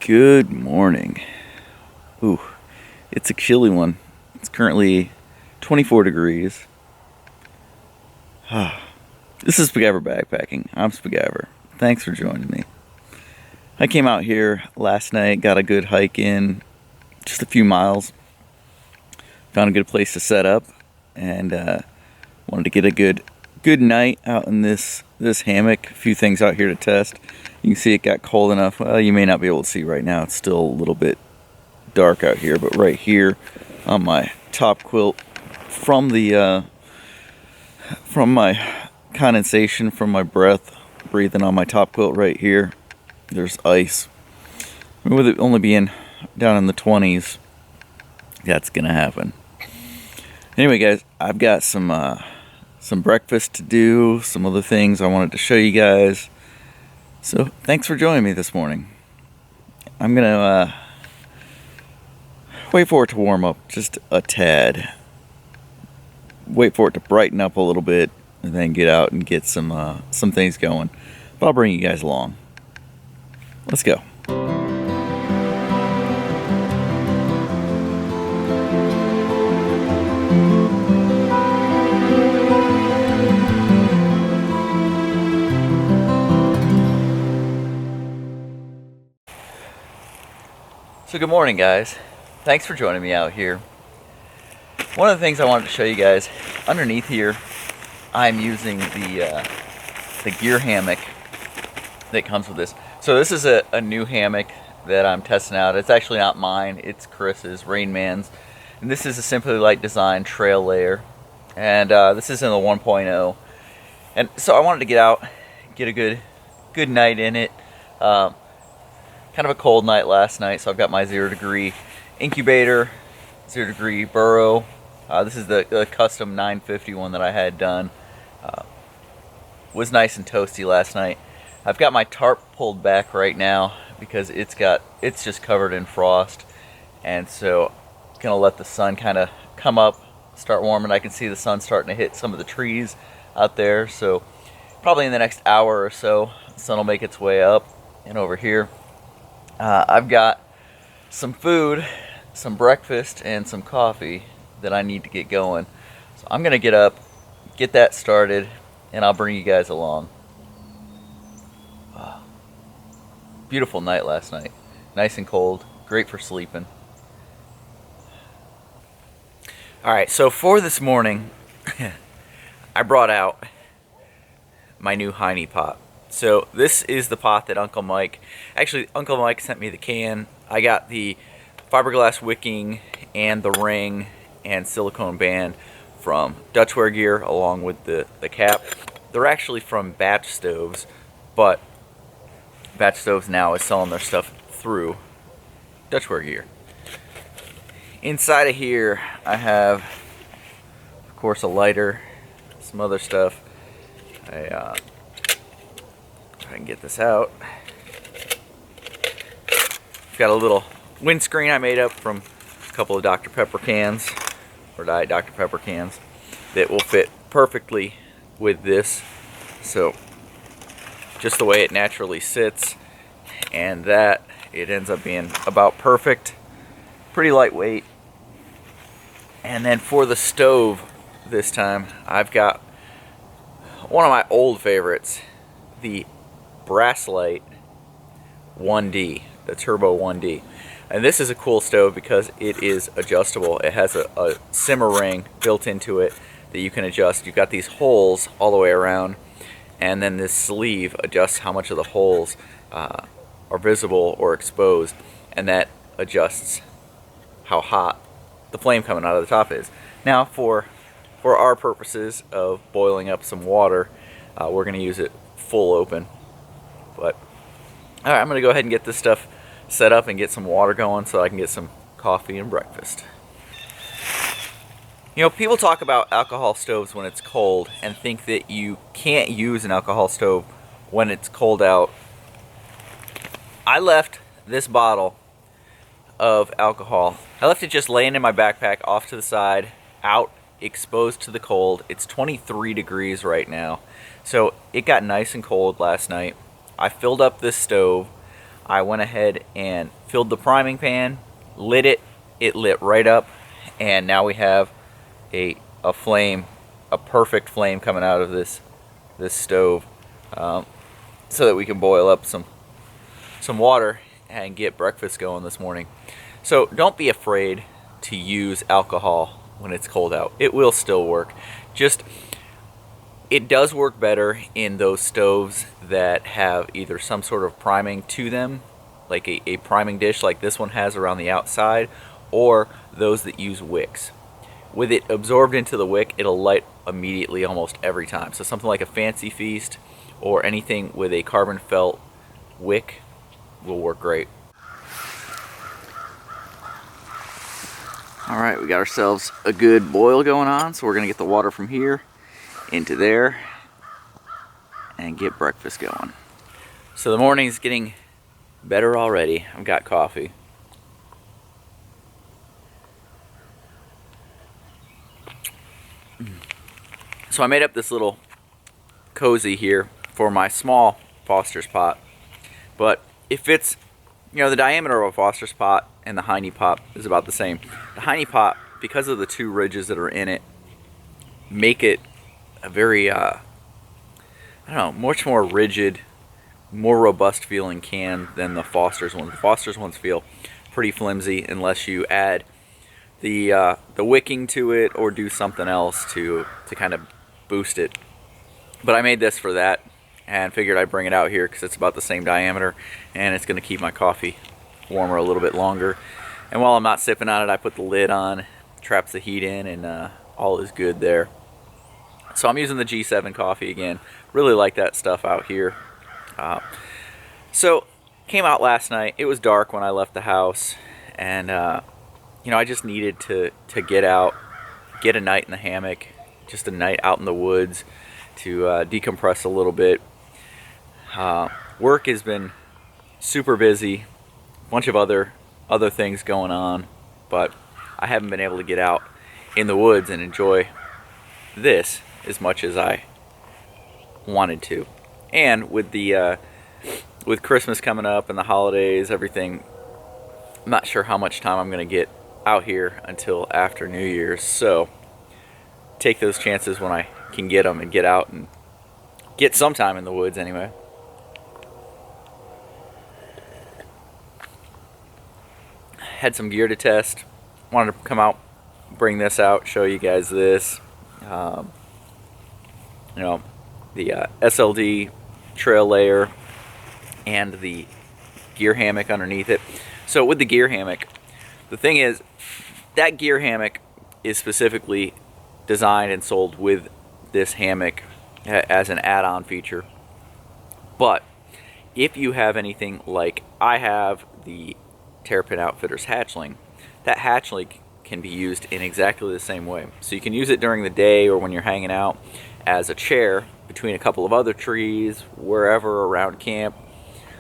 Good morning. Ooh, it's a chilly one. It's currently 24 degrees. This is Spiguyver Backpacking. I'm Spiguyver. Thanks for joining me. I came out here last night, got a good hike in, just a few miles. Found a good place to set up, and wanted to get a good night out in this hammock. A few things out here to test. You can see it got cold enough. Well, you may not be able to see right now. It's still a little bit dark out here, but right here on my top quilt, from my condensation from my breath breathing on my top quilt right here, there's ice. With it only being down in the 20s, that's gonna happen. Anyway, guys, I've got some breakfast to do, some other things I wanted to show you guys. So thanks for joining me this morning. I'm gonna wait for it to warm up just a tad. Wait for it to brighten up a little bit, and then get out and get some things going. But I'll bring you guys along. Let's go. So good morning, guys. Thanks for joining me out here. One of the things I wanted to show you guys, underneath here, I'm using the gear hammock that comes with this. So this is a new hammock that I'm testing out. It's actually not mine, it's Chris's, Rain Man's. And this is a Simply Light Design trail layer. And this is in the 1.0. And so I wanted to get out, get a good night in it. Kind of a cold night last night, so I've got my 0 degree incubator, 0 degree burrow. This is the custom 950 one that I had done. Was nice and toasty last night. I've got my tarp pulled back right now because it's just covered in frost, and so I'm gonna let the sun kind of come up, start warming. I can see the sun starting to hit some of the trees out there, so probably in the next hour or so, the sun will make its way up. And over here, I've got some food, some breakfast, and some coffee that I need to get going. So I'm gonna get up, get that started, and I'll bring you guys along. Beautiful night last night. Nice and cold, great for sleeping. Alright, so for this morning, I brought out my new Heine pot. So this is the pot that Uncle Mike sent me the can. I got the fiberglass wicking and the ring and silicone band from Dutchware Gear, along with the cap. They're actually from Batch Stoves, but Batch Stoves now is selling their stuff through Dutchware Gear. Inside of here I have, of course, a lighter, some other stuff. If I can get this out. Got a little windscreen I made up from a couple of Dr. Pepper cans, or Diet Dr. Pepper cans, that will fit perfectly with this. So just the way it naturally sits, and that it ends up being about perfect, pretty lightweight. And then for the stove this time, I've got one of my old favorites, the Brasslight 1D, the Turbo 1D. And this is a cool stove because it is adjustable. It has a simmer ring built into it that you can adjust. You've got these holes all the way around, and then this sleeve adjusts how much of the holes are visible or exposed, and that adjusts how hot the flame coming out of the top is. Now for our purposes of boiling up some water, we're going to use it full open. But alright, I'm going to go ahead and get this stuff set up and get some water going so I can get some coffee and breakfast. You know, people talk about alcohol stoves when it's cold and think that you can't use an alcohol stove when it's cold out. I left this bottle of alcohol, I left it just laying in my backpack off to the side, out, exposed to the cold. It's 23 degrees right now, so it got nice and cold last night. I filled up this stove, I went ahead and filled the priming pan, lit it, it lit right up, and now we have a flame, a perfect flame coming out of this stove, so that we can boil up some water and get breakfast going this morning. So don't be afraid to use alcohol when it's cold out. It will still work. Just, it does work better in those stoves that have either some sort of priming to them, like a priming dish like this one has around the outside, or those that use wicks. With it absorbed into the wick, it'll light immediately almost every time. So something like a Fancy Feast or anything with a carbon felt wick will work great. All right, we got ourselves a good boil going on, so we're gonna get the water from here into there and get breakfast going. So the morning's getting better already. I've got coffee. So I made up this little cozy here for my small Foster's pot, but it fits, you know, the diameter of a Foster's pot and the Heine pot is about the same. The Heine pot, because of the two ridges that are in it, make it a very, I don't know, much more rigid, more robust feeling can than the Foster's ones. The Foster's ones feel pretty flimsy unless you add the wicking to it or do something else to kind of boost it. But I made this for that and figured I'd bring it out here because it's about the same diameter and it's going to keep my coffee warmer a little bit longer. And while I'm not sipping on it, I put the lid on, traps the heat in, and all is good there. So I'm using the G7 coffee again. Really like that stuff out here. So came out last night. It was dark when I left the house, and you know, I just needed to get out, get a night in the hammock, just a night out in the woods to decompress a little bit. Work has been super busy, a bunch of other things going on, but I haven't been able to get out in the woods and enjoy this as much as I wanted to. And with the with Christmas coming up and the holidays, everything, I'm not sure how much time I'm going to get out here until after New Year's. So take those chances when I can get them and get out and get some time in the woods anyway. Had some gear to test. Wanted to come out, bring this out, show you guys this. You know, the SLD trail layer and the gear hammock underneath it. So with the gear hammock, the thing is, that gear hammock is specifically designed and sold with this hammock as an add-on feature. But if you have anything like I have the Terrapin Outfitters hatchling, that hatchling can be used in exactly the same way. So you can use it during the day or when you're hanging out as a chair between a couple of other trees, wherever around camp,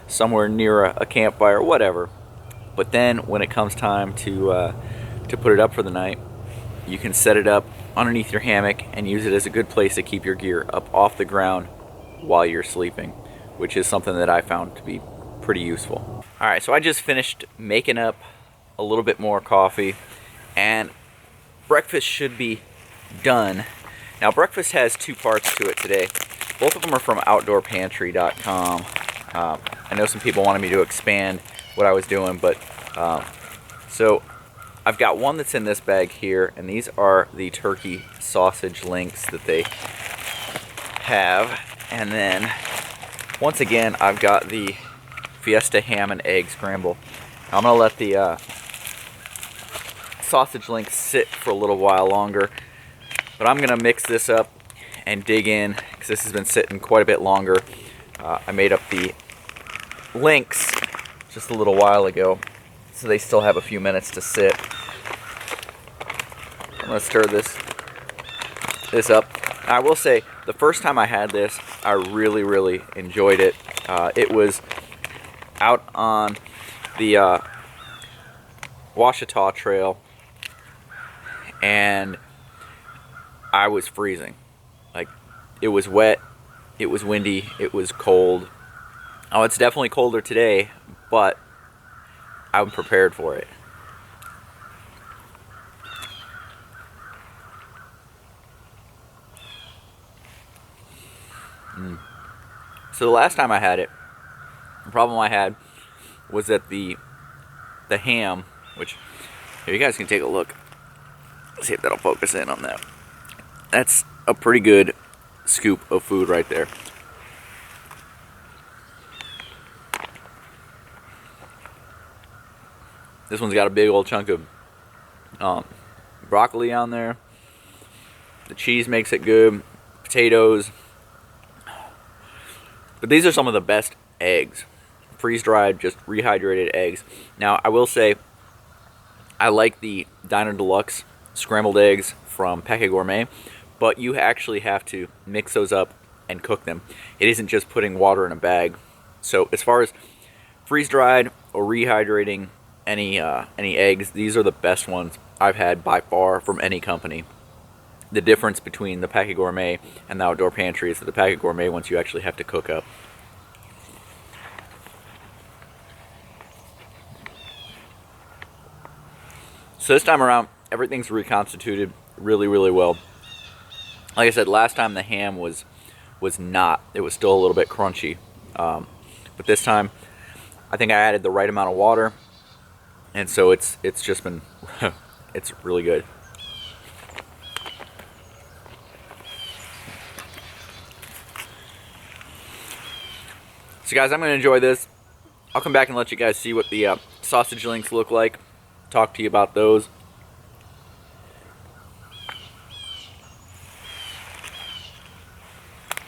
somewhere near a campfire, whatever. But then when it comes time to put it up for the night, you can set it up underneath your hammock and use it as a good place to keep your gear up off the ground while you're sleeping, which is something that I found to be pretty useful. All right, so I just finished making up a little bit more coffee and breakfast should be done. Now breakfast has two parts to it today. Both of them are from outdoorpantry.com. I know some people wanted me to expand what I was doing, but so I've got one that's in this bag here, and these are the turkey sausage links that they have. And then once again, I've got the Fiesta ham and egg scramble. I'm gonna let the sausage links sit for a little while longer, but I'm gonna mix this up and dig in because this has been sitting quite a bit longer. I made up the links just a little while ago, so they still have a few minutes to sit. I'm gonna stir this up. I will say, the first time I had this, I really enjoyed it. It was out on the Washita Trail, and I was freezing. Like, it was wet, it was windy, it was cold. Oh, it's definitely colder today, but I'm prepared for it. So the last time I had it, the problem I had was that the ham, which here you guys can take a look. See if that'll focus in on that. That's a pretty good scoop of food right there. This one's got a big old chunk of broccoli on there. The cheese makes it good. Potatoes. But these are some of the best eggs. Freeze-dried, just rehydrated eggs. Now, I will say, I like the Diner Deluxe scrambled eggs from Paquet Gourmet, but you actually have to mix those up and cook them. It isn't just putting water in a bag. So as far as freeze-dried or rehydrating any eggs, these are the best ones I've had by far from any company. The difference between the Paquet Gourmet and the Outdoor Pantry is that the Paquet Gourmet ones you actually have to cook up. So this time around, everything's reconstituted really, really well. Like I said, last time the ham was not. It was still a little bit crunchy. But this time, I think I added the right amount of water. And so it's just been, it's really good. So guys, I'm going to enjoy this. I'll come back and let you guys see what the sausage links look like. Talk to you about those.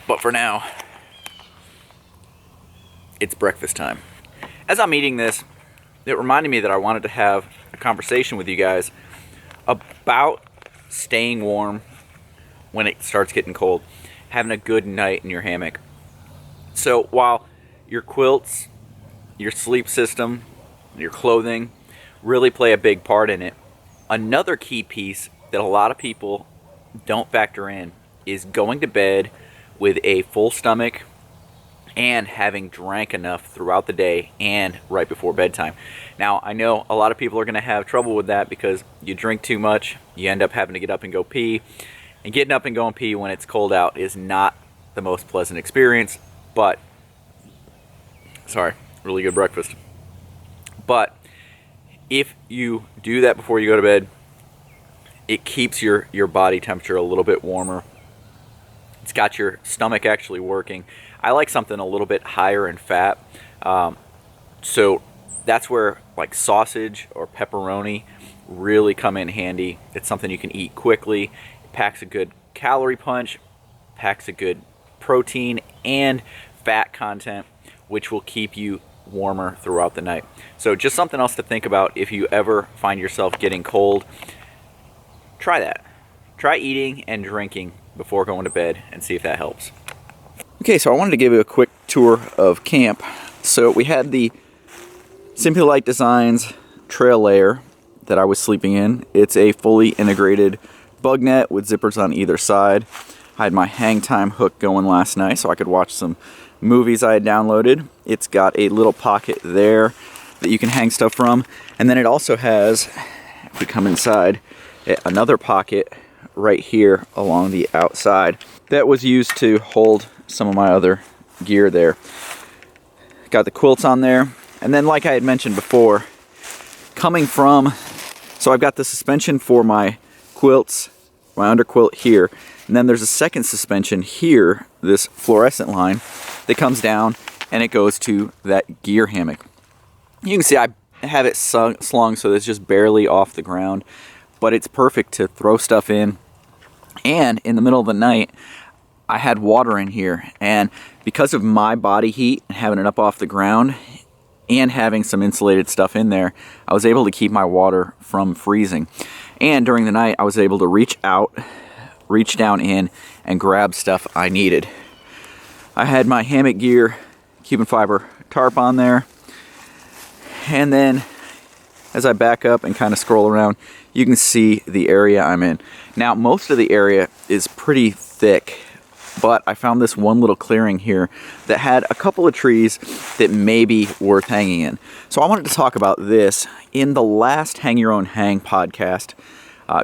But for now, it's breakfast time. As I'm eating this, it reminded me that I wanted to have a conversation with you guys about staying warm when it starts getting cold, having a good night in your hammock. So while your quilts, your sleep system, your clothing really play a big part in it, another key piece that a lot of people don't factor in is going to bed with a full stomach and having drank enough throughout the day and right before bedtime. Now, I know a lot of people are going to have trouble with that because you drink too much, you end up having to get up and go pee, and getting up and going pee when it's cold out is not the most pleasant experience, but sorry, really good breakfast. But if you do that before you go to bed, it keeps your body temperature a little bit warmer. It's got your stomach actually working. I like something a little bit higher in fat. So that's where like sausage or pepperoni really come in handy. It's something you can eat quickly. It packs a good calorie punch, packs a good protein and fat content, which will keep you warmer throughout the night. So just something else to think about if you ever find yourself getting cold. Try that. Try eating and drinking before going to bed and see if that helps. Okay, so I wanted to give you a quick tour of camp. So we had the Simply Light Designs trail layer that I was sleeping in. It's a fully integrated bug net with zippers on either side. I had my hang time hook going last night so I could watch some movies I had downloaded. It's got a little pocket there that you can hang stuff from, and then it also has, if we come inside, another pocket right here along the outside that was used to hold some of my other gear there. Got the quilts on there, and then like I had mentioned before, coming from, so I've got the suspension for my quilts, my underquilt here, and then there's a second suspension here, this fluorescent line that comes down and it goes to that gear hammock. You can see I have it slung so it's just barely off the ground, but it's perfect to throw stuff in. And in the middle of the night, I had water in here, and because of my body heat and having it up off the ground and having some insulated stuff in there, I was able to keep my water from freezing. And during the night, I was able to reach down in and grab stuff I needed. I had my hammock gear, Cuban fiber tarp on there, and then as I back up and kind of scroll around, you can see the area I'm in. Now, most of the area is pretty thick but I found this one little clearing here that had a couple of trees that may be worth hanging in. So I wanted to talk about this. In the last Hang Your Own Hang podcast,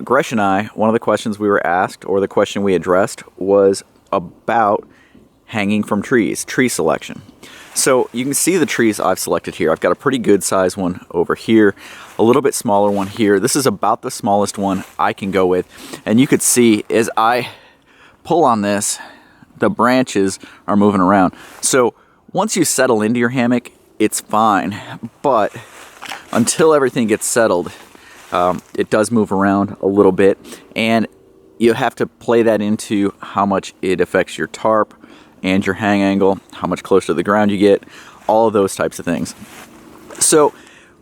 Gresh and I, one of the questions we were asked, or the question we addressed, was about hanging from trees, tree selection. So you can see the trees I've selected here. I've got a pretty good size one over here, a little bit smaller one here. This is about the smallest one I can go with. And you could see as I pull on this, the branches are moving around. So once you settle into your hammock, it's fine. But until everything gets settled, it does move around a little bit. And you have to play that into how much it affects your tarp and your hang angle, how much closer to the ground you get, all of those types of things. So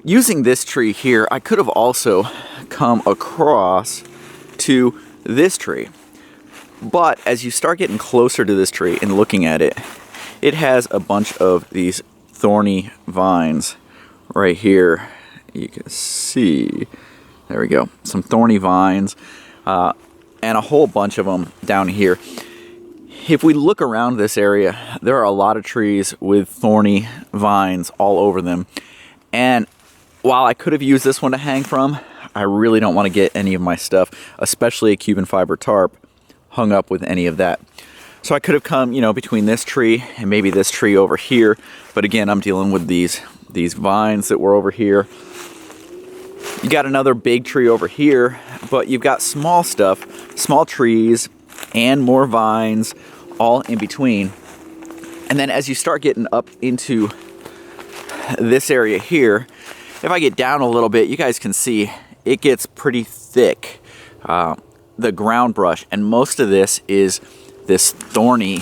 using this tree here, I could have also come across to this tree. But as you start getting closer to this tree and looking at it, it has a bunch of these thorny vines right here. You can see, there we go, some thorny vines, and a whole bunch of them down here. If we look around this area, there are a lot of trees with thorny vines all over them. And while I could have used this one to hang from, I really don't want to get any of my stuff, especially a Cuban fiber tarp, hung up with any of that. So I could have come, between this tree and maybe this tree over here. But again, I'm dealing with these vines that were over here. You got another big tree over here, but you've got small stuff, small trees, and more vines all in between. And then as you start getting up into this area here, if I get down a little bit, you guys can see it gets pretty thick, the ground brush, and most of this is this thorny,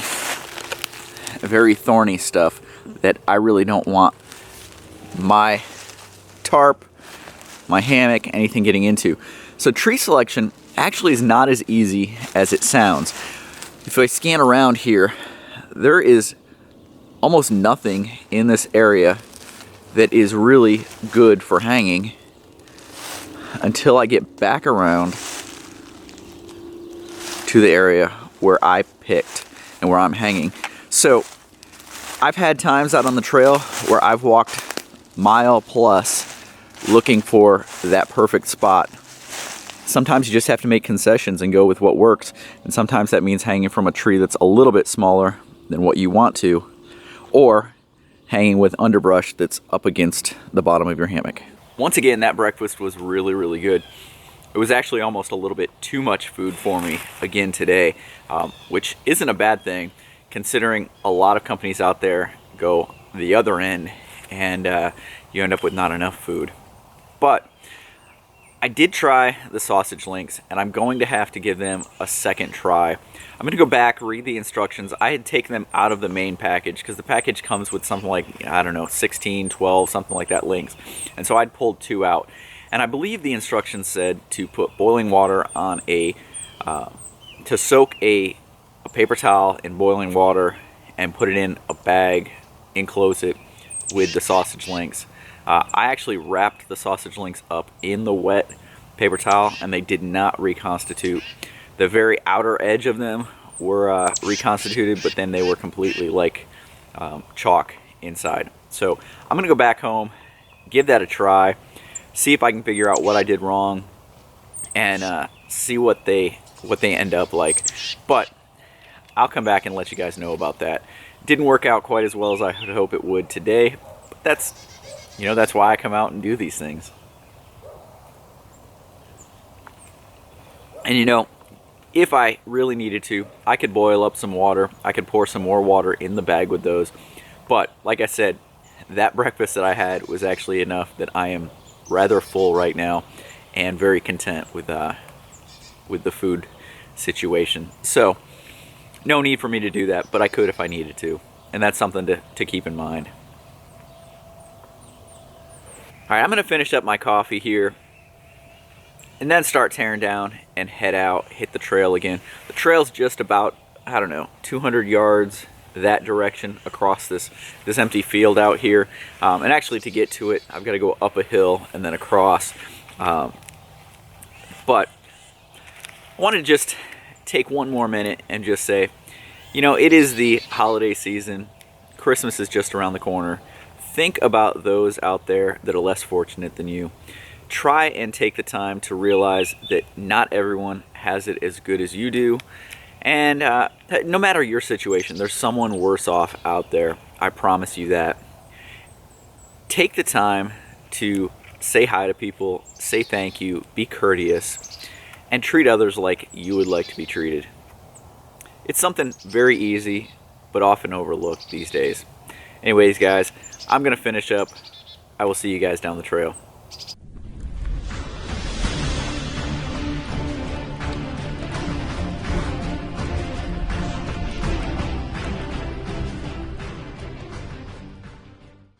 very thorny stuff that I really don't want my tarp, my hammock, anything getting into. So tree selection actually is not as easy as it sounds. If I scan around here, there is almost nothing in this area that is really good for hanging until I get back around to the area where I picked and where I'm hanging. So I've had times out on the trail where I've walked mile plus looking for that perfect spot. Sometimes you just have to make concessions and go with what works. And sometimes that means hanging from a tree that's a little bit smaller than what you want to, or hanging with underbrush that's up against the bottom of your hammock. Once again, that breakfast was really, really good. It was actually almost a little bit too much food for me again today, which isn't a bad thing considering a lot of companies out there go the other end and you end up with not enough food. But I did try the sausage links, and I'm going to have to give them a second try. I'm going to go back, read the instructions. I had taken them out of the main package because the package comes with something like, 16, 12, something like that links. And so I'd pulled 2 out. And I believe the instructions said to put boiling water on to soak a paper towel in boiling water and put it in a bag, enclose it with the sausage links. I actually wrapped the sausage links up in the wet paper towel, and they did not reconstitute. The very outer edge of them were reconstituted, but then they were completely like chalk inside. So I'm going to go back home, give that a try, see if I can figure out what I did wrong, and see what they end up like. But I'll come back and let you guys know about that. Didn't work out quite as well as I would hope it would today, but that's why I come out and do these things. And if I really needed to, I could boil up some water. I could pour some more water in the bag with those. But like I said, that breakfast that I had was actually enough that I am rather full right now and very content with the food situation. So no need for me to do that, but I could if I needed to. And that's something to keep in mind. Alright, I'm going to finish up my coffee here and then start tearing down and head out, hit the trail again. The trail's just about, 200 yards that direction across this empty field out here. And actually to get to it, I've got to go up a hill and then across. But I want to just take one more minute and just say, You know, it is the holiday season. Christmas is just around the corner. Think about those out there that are less fortunate than you. Try and take the time to realize that not everyone has it as good as you do. And no matter your situation, there's someone worse off out there. I promise you that. Take the time to say hi to people, say thank you, be courteous, and treat others like you would like to be treated. It's something very easy, but often overlooked these days. Anyways, guys, I'm going to finish up. I will see you guys down the trail.